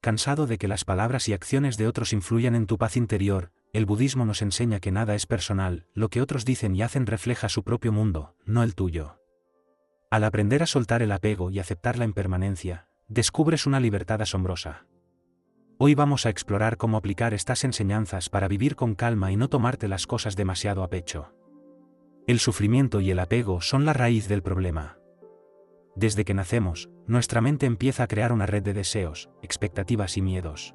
cansado de que las palabras y acciones de otros influyan en tu paz interior. El budismo nos enseña que nada es personal, lo que otros dicen y hacen refleja su propio mundo, no el tuyo. Al aprender a soltar el apego y aceptar la impermanencia, descubres una libertad asombrosa. Hoy vamos a explorar cómo aplicar estas enseñanzas para vivir con calma y no tomarte las cosas demasiado a pecho. El sufrimiento y el apego son la raíz del problema. Desde que nacemos, nuestra mente empieza a crear una red de deseos, expectativas y miedos.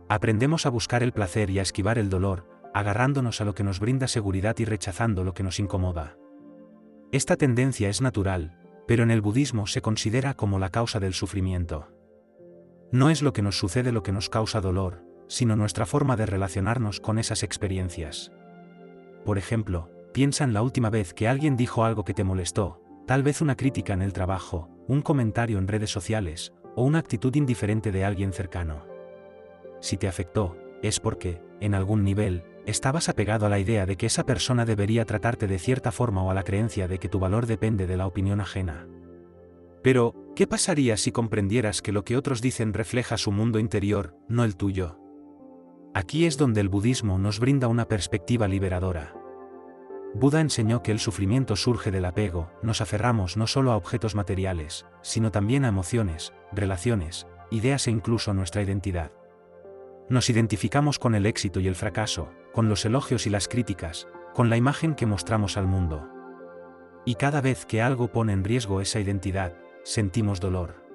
Aprendemos a buscar el placer y a esquivar el dolor, agarrándonos a lo que nos brinda seguridad y rechazando lo que nos incomoda. Esta tendencia es natural, pero en el budismo se considera como la causa del sufrimiento. No es lo que nos sucede lo que nos causa dolor, sino nuestra forma de relacionarnos con esas experiencias. Por ejemplo, piensa en la última vez que alguien dijo algo que te molestó, tal vez una crítica en el trabajo, un comentario en redes sociales, o una actitud indiferente de alguien cercano. Si te afectó, es porque, en algún nivel, estabas apegado a la idea de que esa persona debería tratarte de cierta forma o a la creencia de que tu valor depende de la opinión ajena. Pero, ¿qué pasaría si comprendieras que lo que otros dicen refleja su mundo interior, no el tuyo? Aquí es donde el budismo nos brinda una perspectiva liberadora. Buda enseñó que el sufrimiento surge del apego, nos aferramos no solo a objetos materiales, sino también a emociones, relaciones, ideas e incluso a nuestra identidad. Nos identificamos con el éxito y el fracaso, con los elogios y las críticas, con la imagen que mostramos al mundo. Y cada vez que algo pone en riesgo esa identidad, sentimos dolor.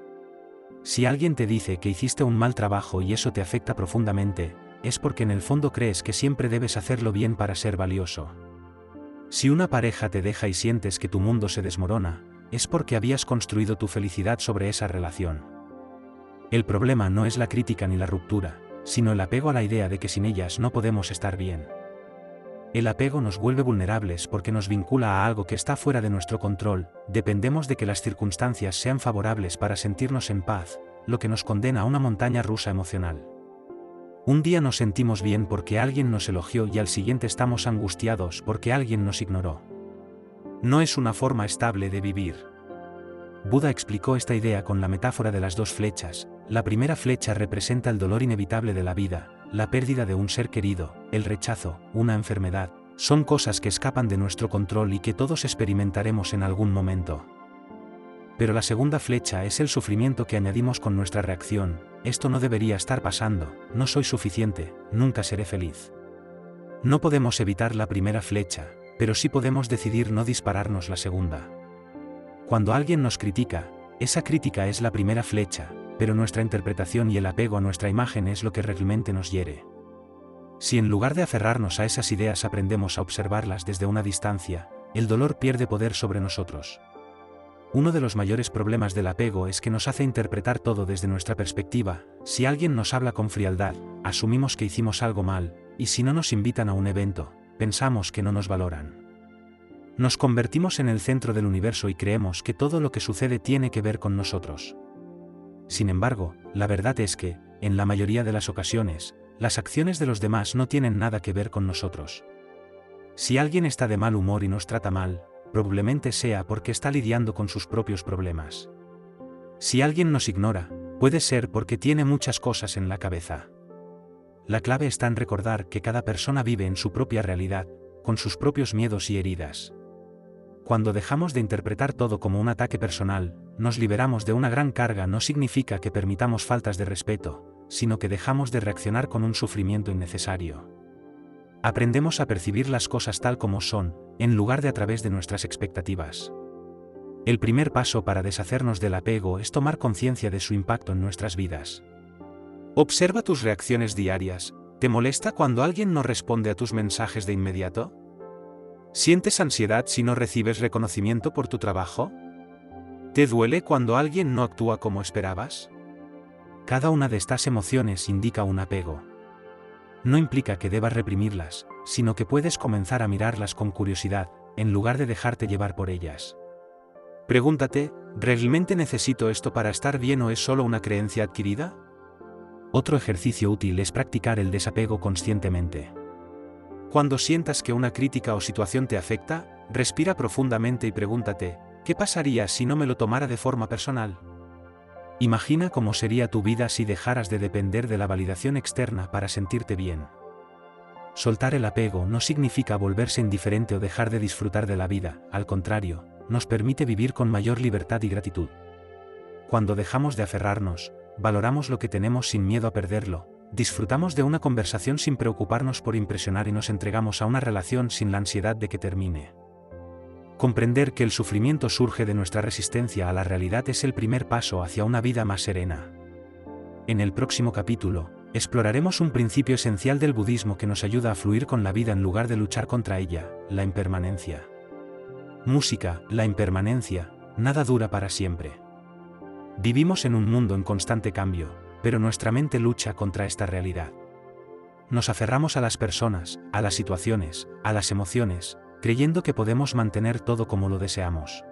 Si alguien te dice que hiciste un mal trabajo y eso te afecta profundamente, es porque en el fondo crees que siempre debes hacerlo bien para ser valioso. Si una pareja te deja y sientes que tu mundo se desmorona, es porque habías construido tu felicidad sobre esa relación. El problema no es la crítica ni la ruptura, sino el apego a la idea de que sin ellas no podemos estar bien. El apego nos vuelve vulnerables porque nos vincula a algo que está fuera de nuestro control, dependemos de que las circunstancias sean favorables para sentirnos en paz, lo que nos condena a una montaña rusa emocional. Un día nos sentimos bien porque alguien nos elogió y al siguiente estamos angustiados porque alguien nos ignoró. No es una forma estable de vivir. Buda explicó esta idea con la metáfora de las dos flechas. La primera flecha representa el dolor inevitable de la vida, la pérdida de un ser querido, el rechazo, una enfermedad, son cosas que escapan de nuestro control y que todos experimentaremos en algún momento. Pero la segunda flecha es el sufrimiento que añadimos con nuestra reacción: esto no debería estar pasando, no soy suficiente, nunca seré feliz. No podemos evitar la primera flecha, pero sí podemos decidir no dispararnos la segunda. Cuando alguien nos critica, esa crítica es la primera flecha, pero nuestra interpretación y el apego a nuestra imagen es lo que realmente nos hiere. Si en lugar de aferrarnos a esas ideas aprendemos a observarlas desde una distancia, el dolor pierde poder sobre nosotros. Uno de los mayores problemas del apego es que nos hace interpretar todo desde nuestra perspectiva. Si alguien nos habla con frialdad, asumimos que hicimos algo mal, y si no nos invitan a un evento, pensamos que no nos valoran. Nos convertimos en el centro del universo y creemos que todo lo que sucede tiene que ver con nosotros. Sin embargo, la verdad es que, en la mayoría de las ocasiones, las acciones de los demás no tienen nada que ver con nosotros. Si alguien está de mal humor y nos trata mal, probablemente sea porque está lidiando con sus propios problemas. Si alguien nos ignora, puede ser porque tiene muchas cosas en la cabeza. La clave está en recordar que cada persona vive en su propia realidad, con sus propios miedos y heridas. Cuando dejamos de interpretar todo como un ataque personal, nos liberamos de una gran carga. No significa que permitamos faltas de respeto, sino que dejamos de reaccionar con un sufrimiento innecesario. Aprendemos a percibir las cosas tal como son, en lugar de a través de nuestras expectativas. El primer paso para deshacernos del apego es tomar conciencia de su impacto en nuestras vidas. Observa tus reacciones diarias. ¿Te molesta cuando alguien no responde a tus mensajes de inmediato? ¿Sientes ansiedad si no recibes reconocimiento por tu trabajo? ¿Te duele cuando alguien no actúa como esperabas? Cada una de estas emociones indica un apego. No implica que debas reprimirlas, sino que puedes comenzar a mirarlas con curiosidad, en lugar de dejarte llevar por ellas. Pregúntate, ¿realmente necesito esto para estar bien o es solo una creencia adquirida? Otro ejercicio útil es practicar el desapego conscientemente. Cuando sientas que una crítica o situación te afecta, respira profundamente y pregúntate, ¿qué pasaría si no me lo tomara de forma personal? Imagina cómo sería tu vida si dejaras de depender de la validación externa para sentirte bien. Soltar el apego no significa volverse indiferente o dejar de disfrutar de la vida, al contrario, nos permite vivir con mayor libertad y gratitud. Cuando dejamos de aferrarnos, valoramos lo que tenemos sin miedo a perderlo, disfrutamos de una conversación sin preocuparnos por impresionar y nos entregamos a una relación sin la ansiedad de que termine. Comprender que el sufrimiento surge de nuestra resistencia a la realidad es el primer paso hacia una vida más serena. En el próximo capítulo, exploraremos un principio esencial del budismo que nos ayuda a fluir con la vida en lugar de luchar contra ella, la impermanencia. Música, la impermanencia, nada dura para siempre. Vivimos en un mundo en constante cambio, pero nuestra mente lucha contra esta realidad. Nos aferramos a las personas, a las situaciones, a las emociones, creyendo que podemos mantener todo como lo deseamos.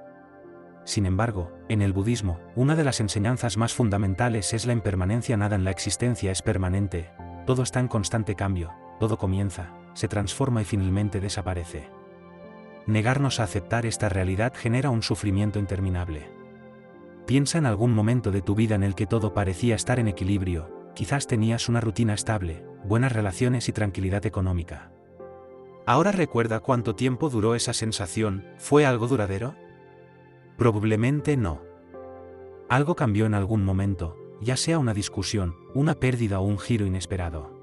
Sin embargo, en el budismo, una de las enseñanzas más fundamentales es la impermanencia. Nada en la existencia es permanente, todo está en constante cambio, todo comienza, se transforma y finalmente desaparece. Negarnos a aceptar esta realidad genera un sufrimiento interminable. Piensa en algún momento de tu vida en el que todo parecía estar en equilibrio, quizás tenías una rutina estable, buenas relaciones y tranquilidad económica. Ahora recuerda cuánto tiempo duró esa sensación, ¿fue algo duradero? Probablemente no. Algo cambió en algún momento, ya sea una discusión, una pérdida o un giro inesperado.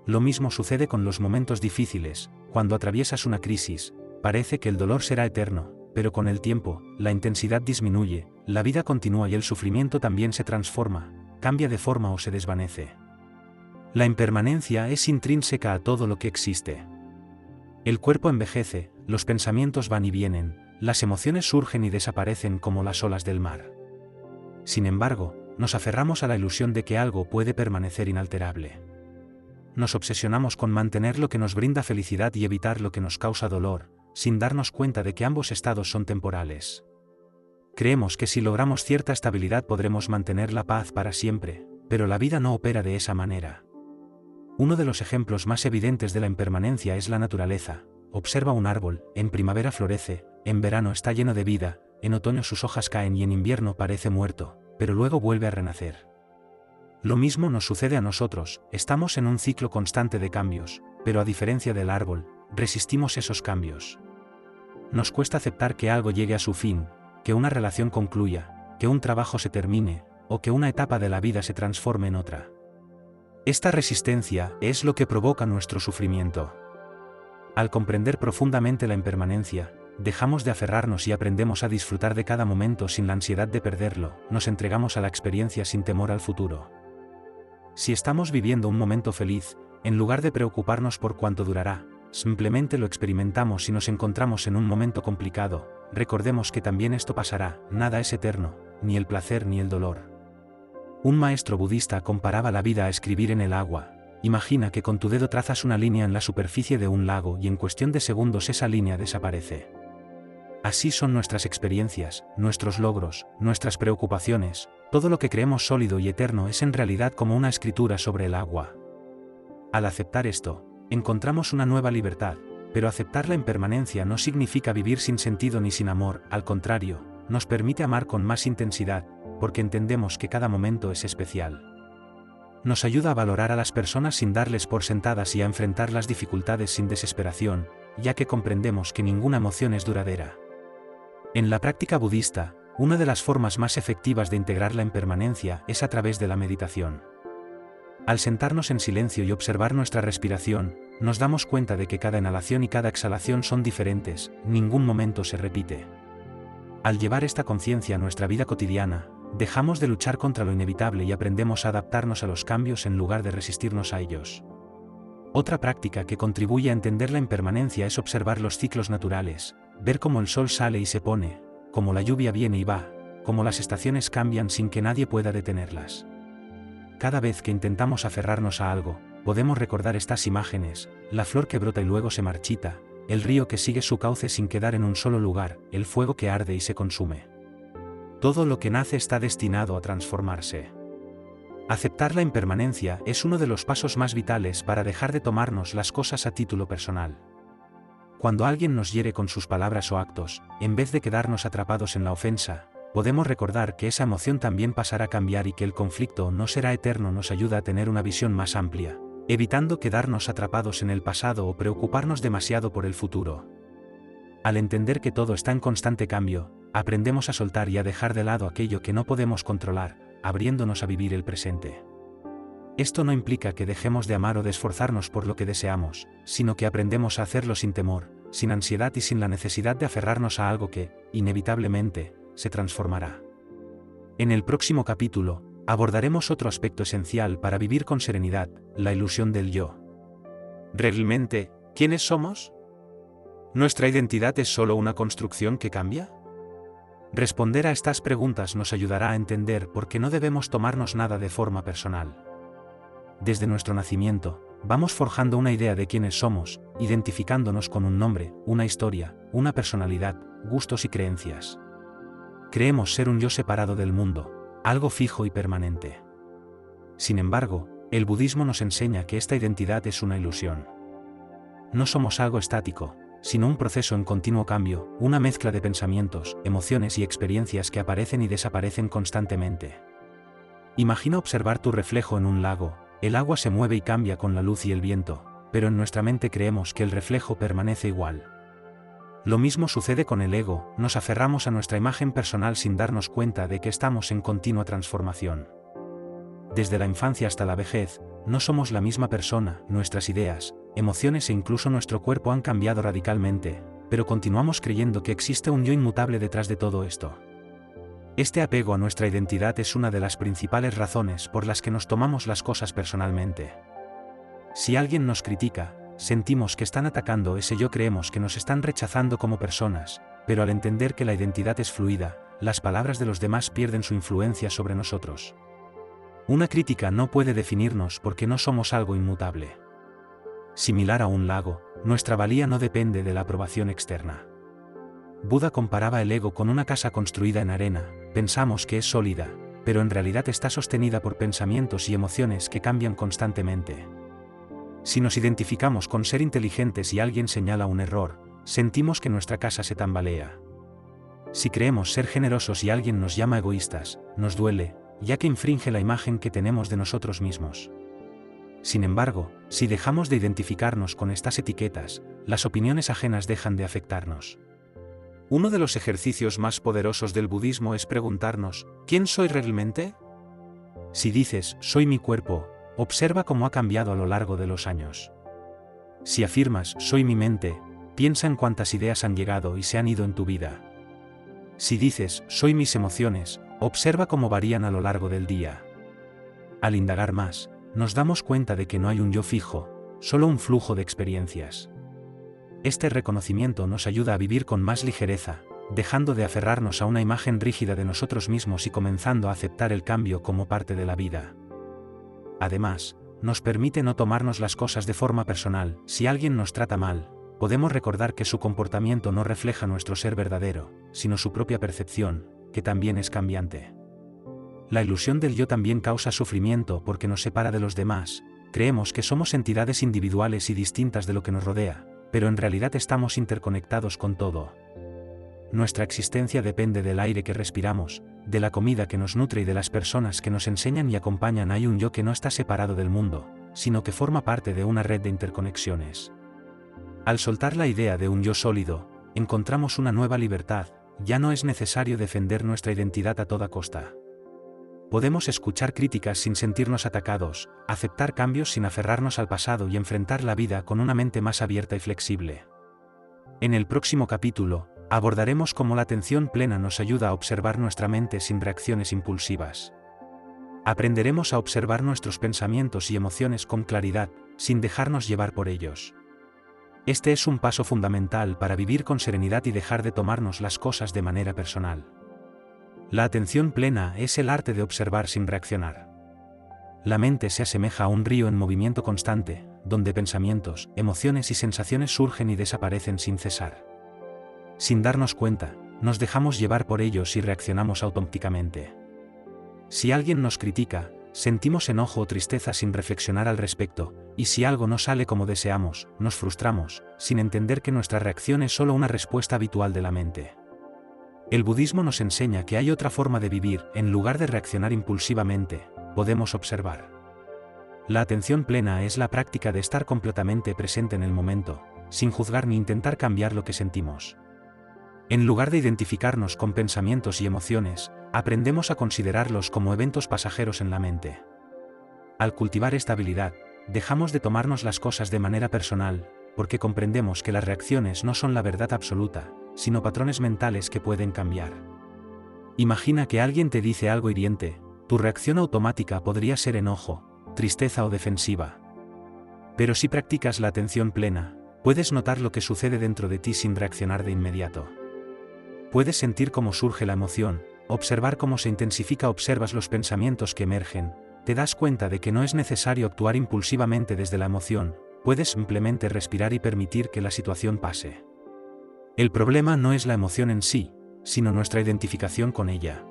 Lo mismo sucede con los momentos difíciles, cuando atraviesas una crisis, parece que el dolor será eterno, pero con el tiempo, la intensidad disminuye, la vida continúa y el sufrimiento también se transforma, cambia de forma o se desvanece. La impermanencia es intrínseca a todo lo que existe. El cuerpo envejece, los pensamientos van y vienen, las emociones surgen y desaparecen como las olas del mar. Sin embargo, nos aferramos a la ilusión de que algo puede permanecer inalterable. Nos obsesionamos con mantener lo que nos brinda felicidad y evitar lo que nos causa dolor, sin darnos cuenta de que ambos estados son temporales. Creemos que si logramos cierta estabilidad podremos mantener la paz para siempre, pero la vida no opera de esa manera. Uno de los ejemplos más evidentes de la impermanencia es la naturaleza. Observa un árbol, en primavera florece, en verano está lleno de vida, en otoño sus hojas caen y en invierno parece muerto, pero luego vuelve a renacer. Lo mismo nos sucede a nosotros, estamos en un ciclo constante de cambios, pero a diferencia del árbol, resistimos esos cambios. Nos cuesta aceptar que algo llegue a su fin, que una relación concluya, que un trabajo se termine, o que una etapa de la vida se transforme en otra. Esta resistencia es lo que provoca nuestro sufrimiento. Al comprender profundamente la impermanencia, dejamos de aferrarnos y aprendemos a disfrutar de cada momento sin la ansiedad de perderlo, nos entregamos a la experiencia sin temor al futuro. Si estamos viviendo un momento feliz, en lugar de preocuparnos por cuánto durará, simplemente lo experimentamos y nos encontramos en un momento complicado, recordemos que también esto pasará, nada es eterno, ni el placer ni el dolor. Un maestro budista comparaba la vida a escribir en el agua. Imagina que con tu dedo trazas una línea en la superficie de un lago y en cuestión de segundos esa línea desaparece. Así son nuestras experiencias, nuestros logros, nuestras preocupaciones, todo lo que creemos sólido y eterno es en realidad como una escritura sobre el agua. Al aceptar esto, encontramos una nueva libertad, pero aceptar la impermanencia no significa vivir sin sentido ni sin amor, al contrario, nos permite amar con más intensidad, porque entendemos que cada momento es especial. Nos ayuda a valorar a las personas sin darles por sentadas y a enfrentar las dificultades sin desesperación, ya que comprendemos que ninguna emoción es duradera. En la práctica budista, una de las formas más efectivas de integrar la impermanencia es a través de la meditación. Al sentarnos en silencio y observar nuestra respiración, nos damos cuenta de que cada inhalación y cada exhalación son diferentes, ningún momento se repite. Al llevar esta conciencia a nuestra vida cotidiana, dejamos de luchar contra lo inevitable y aprendemos a adaptarnos a los cambios en lugar de resistirnos a ellos. Otra práctica que contribuye a entender la impermanencia es observar los ciclos naturales, ver cómo el sol sale y se pone, cómo la lluvia viene y va, cómo las estaciones cambian sin que nadie pueda detenerlas. Cada vez que intentamos aferrarnos a algo, podemos recordar estas imágenes, la flor que brota y luego se marchita, el río que sigue su cauce sin quedar en un solo lugar, el fuego que arde y se consume. Todo lo que nace está destinado a transformarse. Aceptar la impermanencia es uno de los pasos más vitales para dejar de tomarnos las cosas a título personal. Cuando alguien nos hiere con sus palabras o actos, en vez de quedarnos atrapados en la ofensa, podemos recordar que esa emoción también pasará a cambiar y que el conflicto no será eterno nos ayuda a tener una visión más amplia, evitando quedarnos atrapados en el pasado o preocuparnos demasiado por el futuro. Al entender que todo está en constante cambio, aprendemos a soltar y a dejar de lado aquello que no podemos controlar, abriéndonos a vivir el presente. Esto no implica que dejemos de amar o de esforzarnos por lo que deseamos, sino que aprendemos a hacerlo sin temor, sin ansiedad y sin la necesidad de aferrarnos a algo que, inevitablemente, se transformará. En el próximo capítulo, abordaremos otro aspecto esencial para vivir con serenidad, la ilusión del yo. ¿Realmente, quiénes somos? ¿Nuestra identidad es solo una construcción que cambia? Responder a estas preguntas nos ayudará a entender por qué no debemos tomarnos nada de forma personal. Desde nuestro nacimiento, vamos forjando una idea de quiénes somos, identificándonos con un nombre, una historia, una personalidad, gustos y creencias. Creemos ser un yo separado del mundo, algo fijo y permanente. Sin embargo, el budismo nos enseña que esta identidad es una ilusión. No somos algo estático, sino un proceso en continuo cambio, una mezcla de pensamientos, emociones y experiencias que aparecen y desaparecen constantemente. Imagina observar tu reflejo en un lago. El agua se mueve y cambia con la luz y el viento, pero en nuestra mente creemos que el reflejo permanece igual. Lo mismo sucede con el ego, nos aferramos a nuestra imagen personal sin darnos cuenta de que estamos en continua transformación. Desde la infancia hasta la vejez, no somos la misma persona, nuestras ideas, emociones e incluso nuestro cuerpo han cambiado radicalmente, pero continuamos creyendo que existe un yo inmutable detrás de todo esto. Este apego a nuestra identidad es una de las principales razones por las que nos tomamos las cosas personalmente. Si alguien nos critica, sentimos que están atacando ese yo, creemos que nos están rechazando como personas, pero al entender que la identidad es fluida, las palabras de los demás pierden su influencia sobre nosotros. Una crítica no puede definirnos porque no somos algo inmutable. Similar a un lago, nuestra valía no depende de la aprobación externa. Buda comparaba el ego con una casa construida en arena. Pensamos que es sólida, pero en realidad está sostenida por pensamientos y emociones que cambian constantemente. Si nos identificamos con ser inteligentes y alguien señala un error, sentimos que nuestra casa se tambalea. Si creemos ser generosos y alguien nos llama egoístas, nos duele, ya que infringe la imagen que tenemos de nosotros mismos. Sin embargo, si dejamos de identificarnos con estas etiquetas, las opiniones ajenas dejan de afectarnos. Uno de los ejercicios más poderosos del budismo es preguntarnos, ¿quién soy realmente? Si dices, soy mi cuerpo, observa cómo ha cambiado a lo largo de los años. Si afirmas, soy mi mente, piensa en cuántas ideas han llegado y se han ido en tu vida. Si dices, soy mis emociones, observa cómo varían a lo largo del día. Al indagar más, nos damos cuenta de que no hay un yo fijo, solo un flujo de experiencias. Este reconocimiento nos ayuda a vivir con más ligereza, dejando de aferrarnos a una imagen rígida de nosotros mismos y comenzando a aceptar el cambio como parte de la vida. Además, nos permite no tomarnos las cosas de forma personal. Si alguien nos trata mal, podemos recordar que su comportamiento no refleja nuestro ser verdadero, sino su propia percepción, que también es cambiante. La ilusión del yo también causa sufrimiento porque nos separa de los demás. Creemos que somos entidades individuales y distintas de lo que nos rodea, pero en realidad estamos interconectados con todo. Nuestra existencia depende del aire que respiramos, de la comida que nos nutre y de las personas que nos enseñan y acompañan. Hay un yo que no está separado del mundo, sino que forma parte de una red de interconexiones. Al soltar la idea de un yo sólido, encontramos una nueva libertad. Ya no es necesario defender nuestra identidad a toda costa. Podemos escuchar críticas sin sentirnos atacados, aceptar cambios sin aferrarnos al pasado y enfrentar la vida con una mente más abierta y flexible. En el próximo capítulo, abordaremos cómo la atención plena nos ayuda a observar nuestra mente sin reacciones impulsivas. Aprenderemos a observar nuestros pensamientos y emociones con claridad, sin dejarnos llevar por ellos. Este es un paso fundamental para vivir con serenidad y dejar de tomarnos las cosas de manera personal. La atención plena es el arte de observar sin reaccionar. La mente se asemeja a un río en movimiento constante, donde pensamientos, emociones y sensaciones surgen y desaparecen sin cesar. Sin darnos cuenta, nos dejamos llevar por ellos y reaccionamos automáticamente. Si alguien nos critica, sentimos enojo o tristeza sin reflexionar al respecto, y si algo no sale como deseamos, nos frustramos, sin entender que nuestra reacción es solo una respuesta habitual de la mente. El budismo nos enseña que hay otra forma de vivir. En lugar de reaccionar impulsivamente, podemos observar. La atención plena es la práctica de estar completamente presente en el momento, sin juzgar ni intentar cambiar lo que sentimos. En lugar de identificarnos con pensamientos y emociones, aprendemos a considerarlos como eventos pasajeros en la mente. Al cultivar esta habilidad, dejamos de tomarnos las cosas de manera personal, porque comprendemos que las reacciones no son la verdad absoluta, sino patrones mentales que pueden cambiar. Imagina que alguien te dice algo hiriente, tu reacción automática podría ser enojo, tristeza o defensiva. Pero si practicas la atención plena, puedes notar lo que sucede dentro de ti sin reaccionar de inmediato. Puedes sentir cómo surge la emoción, observar cómo se intensifica, observas los pensamientos que emergen, te das cuenta de que no es necesario actuar impulsivamente desde la emoción, puedes simplemente respirar y permitir que la situación pase. El problema no es la emoción en sí, sino nuestra identificación con ella.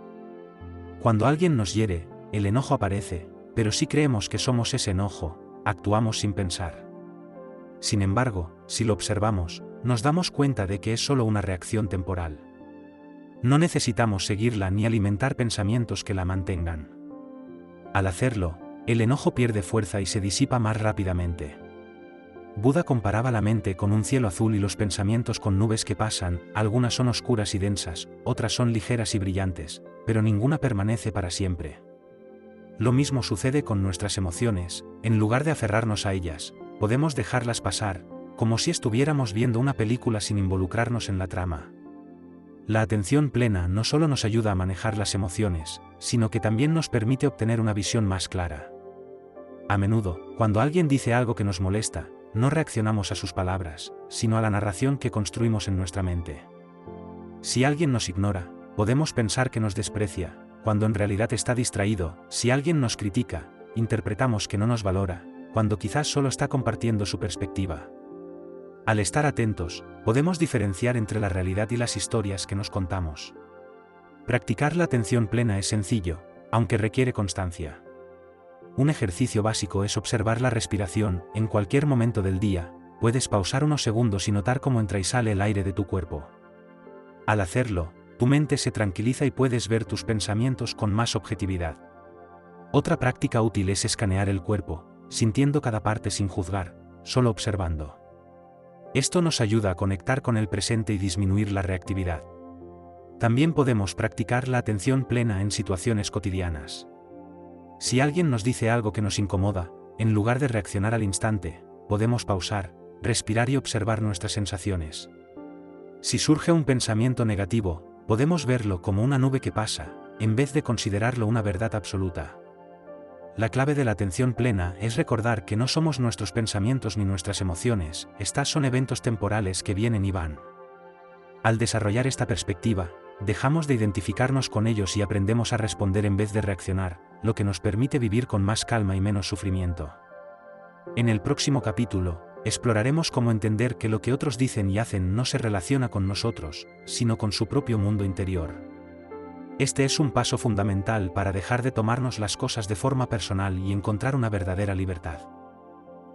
Cuando alguien nos hiere, el enojo aparece, pero si creemos que somos ese enojo, actuamos sin pensar. Sin embargo, si lo observamos, nos damos cuenta de que es solo una reacción temporal. No necesitamos seguirla ni alimentar pensamientos que la mantengan. Al hacerlo, el enojo pierde fuerza y se disipa más rápidamente. Buda comparaba la mente con un cielo azul y los pensamientos con nubes que pasan, algunas son oscuras y densas, otras son ligeras y brillantes, pero ninguna permanece para siempre. Lo mismo sucede con nuestras emociones, en lugar de aferrarnos a ellas, podemos dejarlas pasar, como si estuviéramos viendo una película sin involucrarnos en la trama. La atención plena no solo nos ayuda a manejar las emociones, sino que también nos permite obtener una visión más clara. A menudo, cuando alguien dice algo que nos molesta, no reaccionamos a sus palabras, sino a la narración que construimos en nuestra mente. Si alguien nos ignora, podemos pensar que nos desprecia, cuando en realidad está distraído. Si alguien nos critica, interpretamos que no nos valora, cuando quizás solo está compartiendo su perspectiva. Al estar atentos, podemos diferenciar entre la realidad y las historias que nos contamos. Practicar la atención plena es sencillo, aunque requiere constancia. Un ejercicio básico es observar la respiración. En cualquier momento del día, puedes pausar unos segundos y notar cómo entra y sale el aire de tu cuerpo. Al hacerlo, tu mente se tranquiliza y puedes ver tus pensamientos con más objetividad. Otra práctica útil es escanear el cuerpo, sintiendo cada parte sin juzgar, solo observando. Esto nos ayuda a conectar con el presente y disminuir la reactividad. También podemos practicar la atención plena en situaciones cotidianas. Si alguien nos dice algo que nos incomoda, en lugar de reaccionar al instante, podemos pausar, respirar y observar nuestras sensaciones. Si surge un pensamiento negativo, podemos verlo como una nube que pasa, en vez de considerarlo una verdad absoluta. La clave de la atención plena es recordar que no somos nuestros pensamientos ni nuestras emociones, estas son eventos temporales que vienen y van. Al desarrollar esta perspectiva, dejamos de identificarnos con ellos y aprendemos a responder en vez de reaccionar, lo que nos permite vivir con más calma y menos sufrimiento. En el próximo capítulo, exploraremos cómo entender que lo que otros dicen y hacen no se relaciona con nosotros, sino con su propio mundo interior. Este es un paso fundamental para dejar de tomarnos las cosas de forma personal y encontrar una verdadera libertad.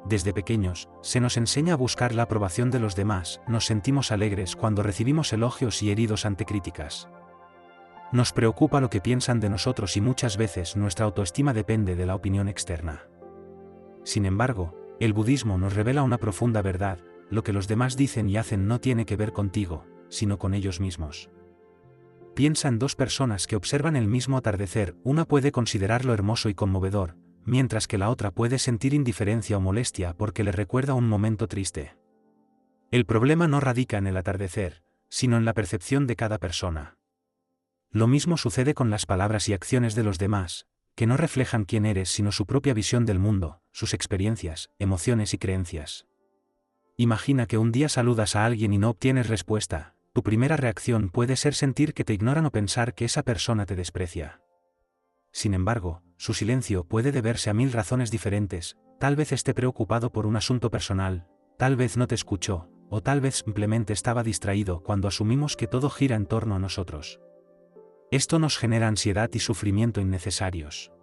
Desde pequeños, se nos enseña a buscar la aprobación de los demás, nos sentimos alegres cuando recibimos elogios y heridos ante críticas. Nos preocupa lo que piensan de nosotros y muchas veces nuestra autoestima depende de la opinión externa. Sin embargo, el budismo nos revela una profunda verdad: lo que los demás dicen y hacen no tiene que ver contigo, sino con ellos mismos. Piensa en dos personas que observan el mismo atardecer, una puede considerarlo hermoso y conmovedor, mientras que la otra puede sentir indiferencia o molestia porque le recuerda un momento triste. El problema no radica en el atardecer, sino en la percepción de cada persona. Lo mismo sucede con las palabras y acciones de los demás, que no reflejan quién eres sino su propia visión del mundo, sus experiencias, emociones y creencias. Imagina que un día saludas a alguien y no obtienes respuesta. Tu primera reacción puede ser sentir que te ignoran o pensar que esa persona te desprecia. Sin embargo, su silencio puede deberse a 1000 razones diferentes: tal vez esté preocupado por un asunto personal, tal vez no te escuchó, o tal vez simplemente estaba distraído. Cuando asumimos que todo gira en torno a nosotros, esto nos genera ansiedad y sufrimiento innecesarios.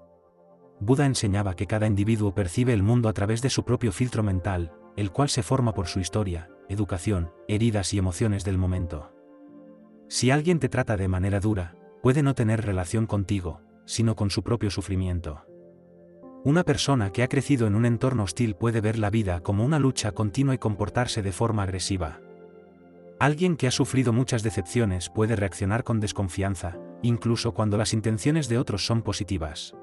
Buda enseñaba que cada individuo percibe el mundo a través de su propio filtro mental, el cual se forma por su historia, educación, heridas y emociones del momento. Si alguien te trata de manera dura, puede no tener relación contigo, sino con su propio sufrimiento. Una persona que ha crecido en un entorno hostil puede ver la vida como una lucha continua y comportarse de forma agresiva. Alguien que ha sufrido muchas decepciones puede reaccionar con desconfianza, incluso cuando las intenciones de otros son positivas.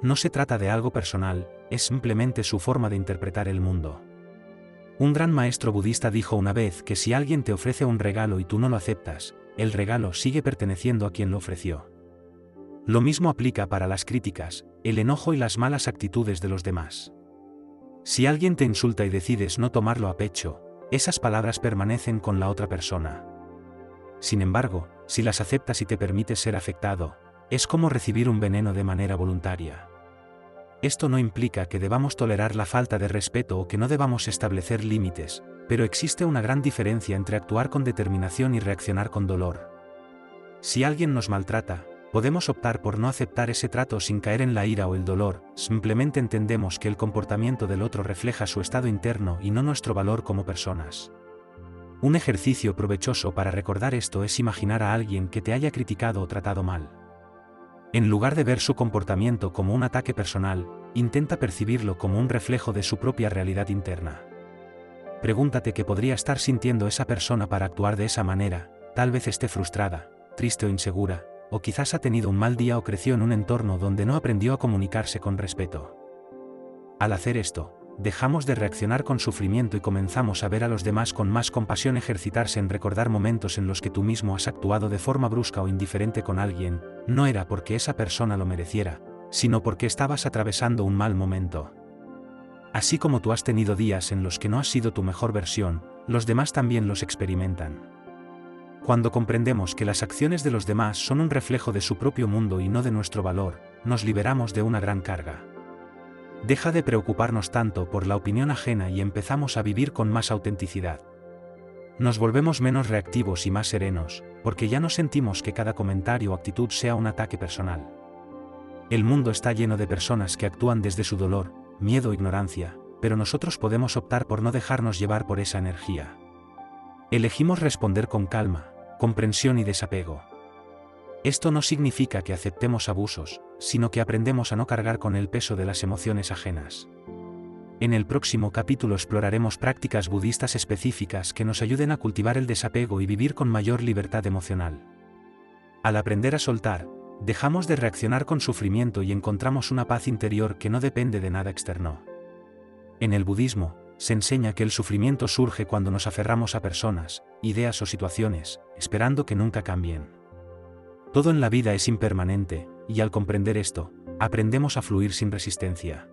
No se trata de algo personal, es simplemente su forma de interpretar el mundo. Un gran maestro budista dijo una vez que si alguien te ofrece un regalo y tú no lo aceptas, el regalo sigue perteneciendo a quien lo ofreció. Lo mismo aplica para las críticas, el enojo y las malas actitudes de los demás. Si alguien te insulta y decides no tomarlo a pecho, esas palabras permanecen con la otra persona. Sin embargo, si las aceptas y te permites ser afectado, es como recibir un veneno de manera voluntaria. Esto no implica que debamos tolerar la falta de respeto o que no debamos establecer límites, pero existe una gran diferencia entre actuar con determinación y reaccionar con dolor. Si alguien nos maltrata, podemos optar por no aceptar ese trato sin caer en la ira o el dolor, simplemente entendemos que el comportamiento del otro refleja su estado interno y no nuestro valor como personas. Un ejercicio provechoso para recordar esto es imaginar a alguien que te haya criticado o tratado mal. En lugar de ver su comportamiento como un ataque personal, intenta percibirlo como un reflejo de su propia realidad interna. Pregúntate qué podría estar sintiendo esa persona para actuar de esa manera, tal vez esté frustrada, triste o insegura, o quizás ha tenido un mal día o creció en un entorno donde no aprendió a comunicarse con respeto. Al hacer esto, dejamos de reaccionar con sufrimiento y comenzamos a ver a los demás con más compasión. Ejercitarse en recordar momentos en los que tú mismo has actuado de forma brusca o indiferente con alguien, no era porque esa persona lo mereciera, sino porque estabas atravesando un mal momento. Así como tú has tenido días en los que no has sido tu mejor versión, los demás también los experimentan. Cuando comprendemos que las acciones de los demás son un reflejo de su propio mundo y no de nuestro valor, nos liberamos de una gran carga. Deja de preocuparnos tanto por la opinión ajena y empezamos a vivir con más autenticidad. Nos volvemos menos reactivos y más serenos, porque ya no sentimos que cada comentario o actitud sea un ataque personal. El mundo está lleno de personas que actúan desde su dolor, miedo o ignorancia, pero nosotros podemos optar por no dejarnos llevar por esa energía. Elegimos responder con calma, comprensión y desapego. Esto no significa que aceptemos abusos, sino que aprendemos a no cargar con el peso de las emociones ajenas. En el próximo capítulo exploraremos prácticas budistas específicas que nos ayuden a cultivar el desapego y vivir con mayor libertad emocional. Al aprender a soltar, dejamos de reaccionar con sufrimiento y encontramos una paz interior que no depende de nada externo. En el budismo, se enseña que el sufrimiento surge cuando nos aferramos a personas, ideas o situaciones, esperando que nunca cambien. Todo en la vida es impermanente, y al comprender esto, aprendemos a fluir sin resistencia.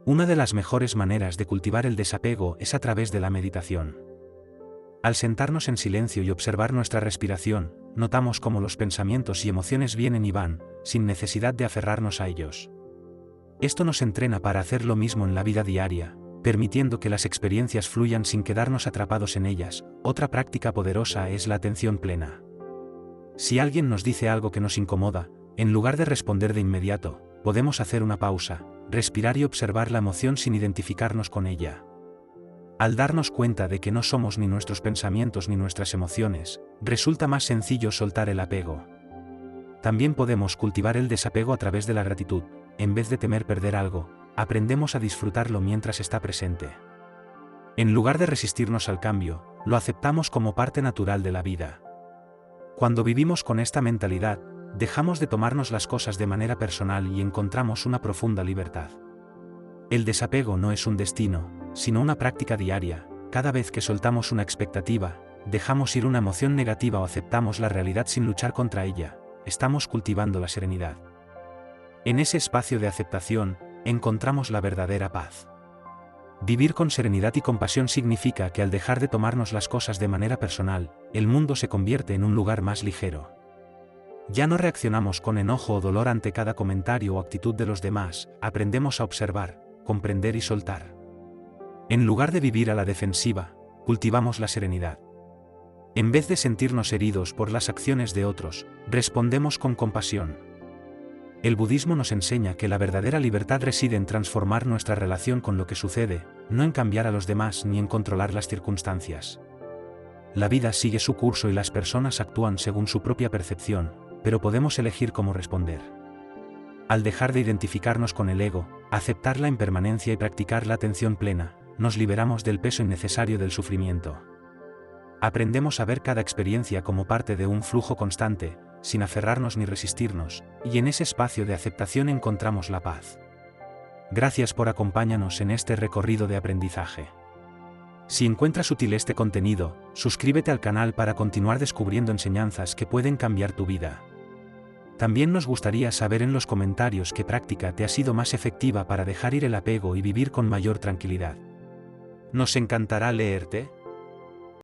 Una de las mejores maneras de cultivar el desapego es a través de la meditación. Al sentarnos en silencio y observar nuestra respiración, notamos cómo los pensamientos y emociones vienen y van, sin necesidad de aferrarnos a ellos. Esto nos entrena para hacer lo mismo en la vida diaria, permitiendo que las experiencias fluyan sin quedarnos atrapados en ellas. Otra práctica poderosa es la atención plena. Si alguien nos dice algo que nos incomoda, en lugar de responder de inmediato, podemos hacer una pausa, respirar y observar la emoción sin identificarnos con ella. Al darnos cuenta de que no somos ni nuestros pensamientos ni nuestras emociones, resulta más sencillo soltar el apego. También podemos cultivar el desapego a través de la gratitud. En vez de temer perder algo, aprendemos a disfrutarlo mientras está presente. En lugar de resistirnos al cambio, lo aceptamos como parte natural de la vida. Cuando vivimos con esta mentalidad, dejamos de tomarnos las cosas de manera personal y encontramos una profunda libertad. El desapego no es un destino, sino una práctica diaria. Cada vez que soltamos una expectativa, dejamos ir una emoción negativa o aceptamos la realidad sin luchar contra ella, estamos cultivando la serenidad. En ese espacio de aceptación, encontramos la verdadera paz. Vivir con serenidad y compasión significa que al dejar de tomarnos las cosas de manera personal, el mundo se convierte en un lugar más ligero. Ya no reaccionamos con enojo o dolor ante cada comentario o actitud de los demás, aprendemos a observar, comprender y soltar. En lugar de vivir a la defensiva, cultivamos la serenidad. En vez de sentirnos heridos por las acciones de otros, respondemos con compasión. El budismo nos enseña que la verdadera libertad reside en transformar nuestra relación con lo que sucede, no en cambiar a los demás ni en controlar las circunstancias. La vida sigue su curso y las personas actúan según su propia percepción, pero podemos elegir cómo responder. Al dejar de identificarnos con el ego, aceptar la impermanencia y practicar la atención plena, nos liberamos del peso innecesario del sufrimiento. Aprendemos a ver cada experiencia como parte de un flujo constante, sin aferrarnos ni resistirnos, y en ese espacio de aceptación encontramos la paz. Gracias por acompañarnos en este recorrido de aprendizaje. Si encuentras útil este contenido, suscríbete al canal para continuar descubriendo enseñanzas que pueden cambiar tu vida. También nos gustaría saber en los comentarios qué práctica te ha sido más efectiva para dejar ir el apego y vivir con mayor tranquilidad. Nos encantará leerte.